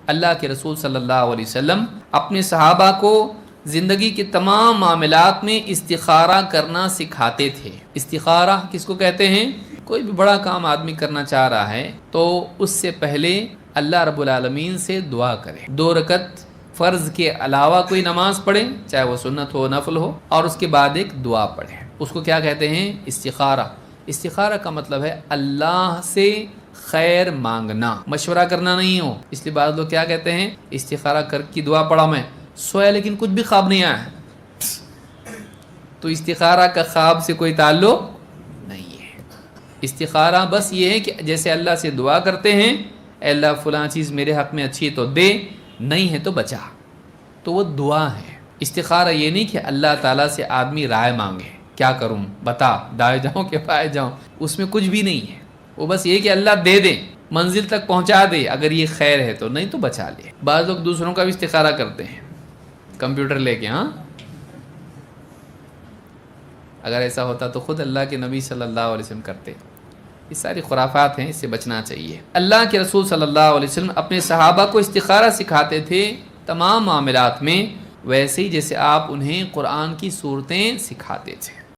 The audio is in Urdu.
اللہ کے رسول صلی اللہ علیہ وسلم اپنے صحابہ کو زندگی کے تمام معاملات میں استخارہ کرنا سکھاتے تھے۔ استخارہ کس کو کہتے ہیں؟ کوئی بھی بڑا کام آدمی کرنا چاہ رہا ہے تو اس سے پہلے اللہ رب العالمین سے دعا کرے، 2 رکعت فرض کے علاوہ کوئی نماز پڑھے، چاہے وہ سنت ہو نفل ہو، اور اس کے بعد ایک دعا پڑھے۔ اس کو کیا کہتے ہیں؟ استخارہ۔ استخارہ کا مطلب ہے اللہ سے خیر مانگنا، مشورہ کرنا نہیں ہو۔ اس لیے بعض لوگ کیا کہتے ہیں؟ استخارہ کر کی دعا پڑھا میں، سویا لیکن کچھ بھی خواب نہیں آیا، تو استخارہ کا خواب سے کوئی تعلق نہیں ہے۔ استخارہ بس یہ ہے کہ جیسے اللہ سے دعا کرتے ہیں، اے اللہ فلاں چیز میرے حق میں اچھی ہے تو دے، نہیں ہے تو بچا، تو وہ دعا ہے۔ استخارہ یہ نہیں کہ اللہ تعالیٰ سے آدمی رائے مانگے، کیا کروں بتا، دائیں جاؤں کہ بائیں جاؤں، اس میں کچھ بھی نہیں ہے۔ وہ بس یہ کہ اللہ دے دے، منزل تک پہنچا دے، اگر یہ خیر ہے تو، نہیں تو بچا لے۔ بعض لوگ دوسروں کا بھی استخارہ کرتے ہیں کمپیوٹر لے کے، ہاں، اگر ایسا ہوتا تو خود اللہ کے نبی صلی اللہ علیہ وسلم کرتے۔ یہ ساری خرافات ہیں، اس سے بچنا چاہیے۔ اللہ کے رسول صلی اللہ علیہ وسلم اپنے صحابہ کو استخارہ سکھاتے تھے تمام معاملات میں، ویسے ہی جیسے آپ انہیں قرآن کی صورتیں سکھاتے تھے۔